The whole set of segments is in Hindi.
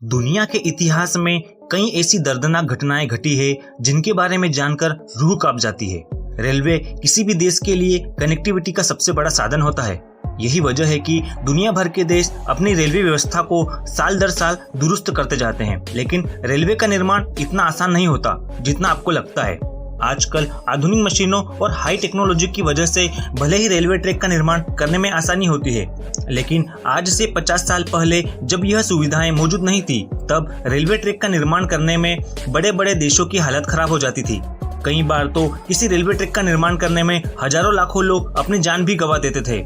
दुनिया के इतिहास में कई ऐसी दर्दनाक घटनाएं घटी है जिनके बारे में जानकर रूह कांप जाती है। रेलवे किसी भी देश के लिए कनेक्टिविटी का सबसे बड़ा साधन होता है। यही वजह है कि दुनिया भर के देश अपनी रेलवे व्यवस्था को साल दर साल दुरुस्त करते जाते हैं। लेकिन रेलवे का निर्माण इतना आसान नहीं होता जितना आपको लगता है। आजकल आधुनिक मशीनों और हाई टेक्नोलॉजी की वजह से भले ही रेलवे ट्रैक का निर्माण करने में आसानी होती है, लेकिन आज से 50 साल पहले जब यह सुविधाएं मौजूद नहीं थी, तब रेलवे ट्रैक का निर्माण करने में बड़े बड़े देशों की हालत खराब हो जाती थी। कई बार तो किसी रेलवे ट्रैक का निर्माण करने में हजारों लाखों लोग अपनी जान भी गंवा देते थे।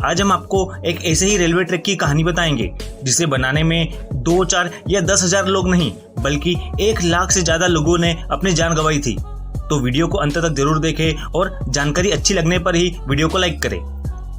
आज हम आपको एक ऐसे ही रेलवे ट्रैक की कहानी बताएंगे जिसे बनाने में 2, 4 या 10,000 लोग नहीं बल्कि 1 लाख से ज्यादा लोगों ने अपनी जान गंवाई थी। तो वीडियो को अंत तक जरूर देखें और जानकारी अच्छी लगने पर ही वीडियो को लाइक करें।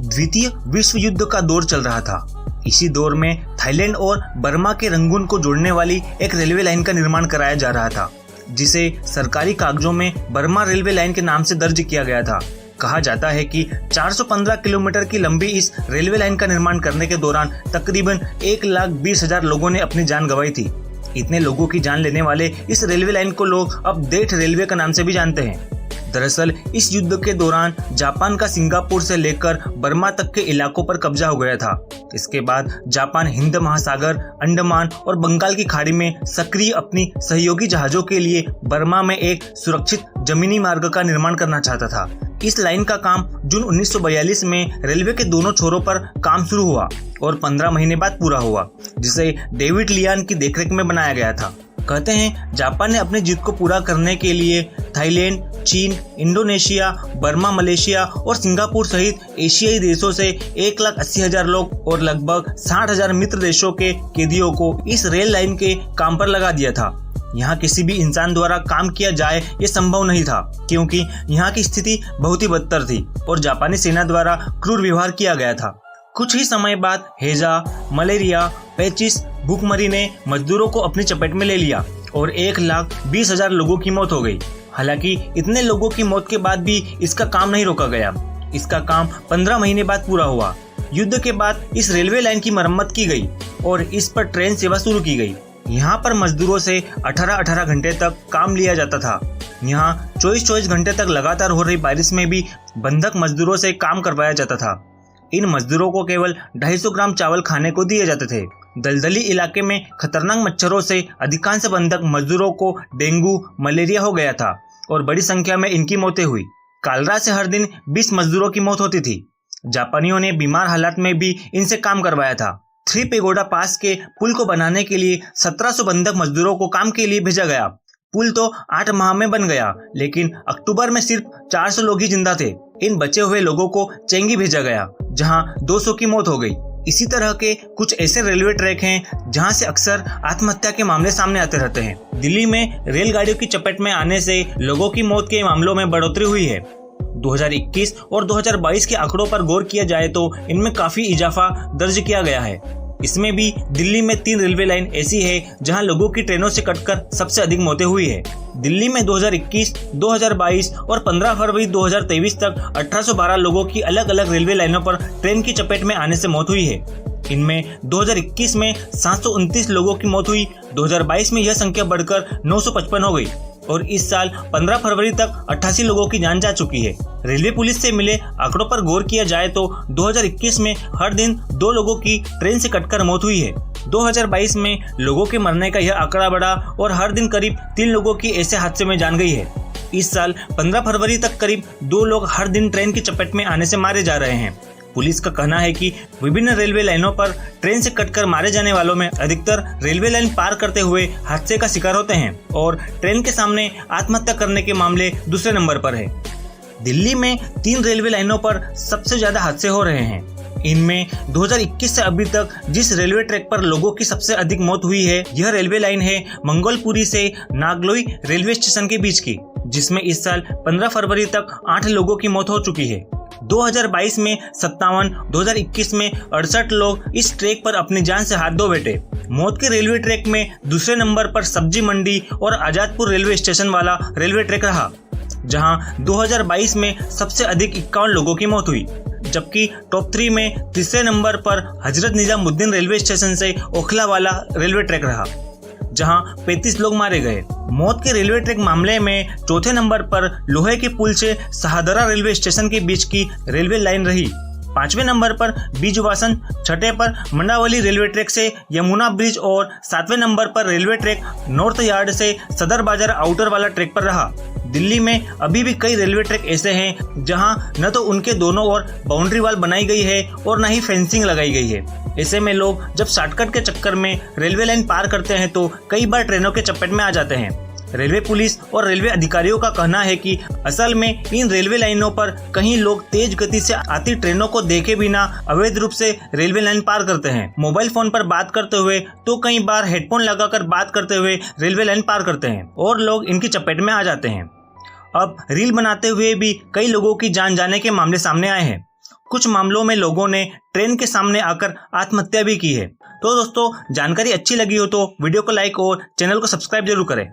द्वितीय विश्व युद्ध का दौर चल रहा था। इसी दौर में थाईलैंड और बर्मा के रंगून को जोड़ने वाली एक रेलवे लाइन का निर्माण कराया जा रहा था, जिसे सरकारी कागजों में बर्मा रेलवे लाइन के नाम से दर्ज किया गया था। कहा जाता है कि 415 किलोमीटर की लंबी इस रेलवे लाइन का निर्माण करने के दौरान तकरीबन 1,20,000 लोगों ने अपनी जान गंवाई थी। इतने लोगों की जान लेने वाले इस रेलवे लाइन को लोग अब देठ रेलवे का नाम से भी जानते हैं। दरअसल इस युद्ध के दौरान जापान का सिंगापुर से लेकर बर्मा तक के इलाकों पर कब्जा हो गया था। इसके बाद जापान हिंद महासागर, अंडमान और बंगाल की खाड़ी में सक्रिय अपनी सहयोगी जहाजों के लिए बर्मा में एक सुरक्षित जमीनी मार्ग का निर्माण करना चाहता था। इस लाइन का काम जून 1942 में रेलवे के दोनों छोरों पर काम शुरू हुआ और 15 महीने बाद पूरा हुआ, जिसे डेविड लियान की देखरेख में बनाया गया था। कहते हैं जापान ने अपनी जीत को पूरा करने के लिए थाईलैंड, चीन, इंडोनेशिया, बर्मा, मलेशिया और सिंगापुर सहित एशियाई देशों से 1,80,000 लोग और लगभग 60,000 मित्र देशों के कैदियों को इस रेल लाइन के काम पर लगा दिया था। यहाँ किसी भी इंसान द्वारा काम किया जाए ये संभव नहीं था, क्योंकि यहाँ की स्थिति बहुत ही बदतर थी और जापानी सेना द्वारा क्रूर व्यवहार किया गया था। कुछ ही समय बाद हैजा, मलेरिया, पेचिस, भूखमरी ने मजदूरों को अपनी चपेट में ले लिया और 1,20,000 लोगों की मौत हो गई। हालांकि इतने लोगों की मौत के बाद भी इसका काम नहीं रोका गया। इसका काम 15 महीने बाद पूरा हुआ। युद्ध के बाद इस रेलवे लाइन की मरम्मत की गई और इस पर ट्रेन सेवा शुरू की गई। यहाँ पर मजदूरों से 18-18 घंटे तक काम लिया जाता था। यहाँ 24-24 घंटे तक लगातार हो रही बारिश में भी बंधक मजदूरों से काम करवाया जाता था। इन मजदूरों को केवल 250 ग्राम चावल खाने को दिए जाते थे। दलदली इलाके में खतरनाक मच्छरों से अधिकांश बंधक मजदूरों को डेंगू, मलेरिया हो गया था और बड़ी संख्या में इनकी मौतें हुई। कालरा से हर दिन 20 मजदूरों की मौत होती थी। जापानियों ने बीमार हालात में भी इनसे काम करवाया था। थ्री पेगोडा पास के पुल को बनाने के लिए 1700 बंधक मजदूरों को काम के लिए भेजा गया। पुल तो 8 माह में बन गया, लेकिन अक्टूबर में सिर्फ 400 लोग ही जिंदा थे। इन बचे हुए लोगों को चेंगी भेजा गया, जहां 200 की मौत हो गई। इसी तरह के कुछ ऐसे रेलवे ट्रैक हैं जहां से अक्सर आत्महत्या के मामले सामने आते रहते हैं। दिल्ली में रेलगाड़ियों की चपेट में आने से लोगों की मौत के मामलों में बढ़ोतरी हुई है। 2021 और 2022 के आंकड़ों पर गौर किया जाए तो इनमें काफी इजाफा दर्ज किया गया है। इसमें भी दिल्ली में 3 रेलवे लाइन ऐसी है जहां लोगों की ट्रेनों से कटकर सबसे अधिक मौतें हुई है। दिल्ली में 2021, 2022 और 15 फरवरी 2023 तक 1812 लोगों की अलग अलग रेलवे लाइनों पर ट्रेन की चपेट में आने से मौत हुई है। इनमें 2021 में 729 लोगों की मौत हुई। 2022 में यह संख्या बढ़कर 955 हो गई और इस साल 15 फरवरी तक 88 लोगों की जान जा चुकी है। रेलवे पुलिस से मिले आंकड़ों पर गौर किया जाए तो 2021 में हर दिन 2 लोगों की ट्रेन से कटकर मौत हुई है। 2022 में लोगों के मरने का यह आंकड़ा बढ़ा और हर दिन करीब 3 लोगों की ऐसे हादसे में जान गई है। इस साल 15 फरवरी तक करीब 2 लोग हर दिन ट्रेन की चपेट में आने से मारे जा रहे हैं। पुलिस का कहना है कि विभिन्न रेलवे लाइनों पर ट्रेन से कटकर मारे जाने वालों में अधिकतर रेलवे लाइन पार करते हुए हादसे का शिकार होते हैं और ट्रेन के सामने आत्महत्या करने के मामले दूसरे नंबर पर है। दिल्ली में 3 रेलवे लाइनों पर सबसे ज्यादा हादसे हो रहे हैं। इनमें 2021 से अभी तक जिस रेलवे ट्रैक पर लोगों की सबसे अधिक मौत हुई है, यह रेलवे लाइन है मंगोलपुरी से नागलोई रेलवे स्टेशन के बीच की, जिसमें इस साल 15 फरवरी तक 8 लोगों की मौत हो चुकी है। 2022 में 57, 2021 में 68 लोग इस ट्रैक पर अपनी जान से हाथ धो बैठे। मौत के रेलवे ट्रैक में दूसरे नंबर पर सब्जी मंडी और आजादपुर रेलवे स्टेशन वाला रेलवे ट्रैक रहा, जहां 2022 में सबसे अधिक 51 लोगों की मौत हुई। जबकि टॉप 3 में तीसरे नंबर पर हजरत निजामुद्दीन रेलवे स्टेशन से ओखलावाला रेलवे ट्रैक रहा, जहां 35 लोग मारे गए। मौत के रेलवे ट्रैक मामले में चौथे नंबर पर लोहे के पुल से शाहदरा रेलवे स्टेशन के बीच की रेलवे लाइन रही। 5वें नंबर पर बीजवासन, छठे पर मंडावली रेलवे ट्रैक से यमुना ब्रिज और 7वें नंबर पर रेलवे ट्रैक नॉर्थ यार्ड से सदर बाजार आउटर वाला ट्रैक पर रहा। दिल्ली में अभी भी कई रेलवे ट्रैक ऐसे हैं जहां न तो उनके दोनों ओर बाउंड्री वॉल बनाई गई है और न ही फेंसिंग लगाई गई है। ऐसे में लोग जब शॉर्टकट के चक्कर में रेलवे लाइन पार करते हैं तो कई बार ट्रेनों के चपेट में आ जाते हैं। रेलवे पुलिस और रेलवे अधिकारियों का कहना है कि असल में इन रेलवे लाइनों पर कहीं लोग तेज गति से आती ट्रेनों को देखे बिना अवैध रूप से रेलवे लाइन पार करते हैं। मोबाइल फोन पर बात करते हुए तो कई बार हेडफोन लगाकर बात करते हुए रेलवे लाइन पार करते हैं और लोग इनकी चपेट में आ जाते हैं। अब रील बनाते हुए भी कई लोगों की जान जाने के मामले सामने आए हैं। कुछ मामलों में लोगों ने ट्रेन के सामने आकर आत्महत्या भी की है। तो दोस्तों, जानकारी अच्छी लगी हो तो वीडियो को लाइक और चैनल को सब्सक्राइब जरूर करें।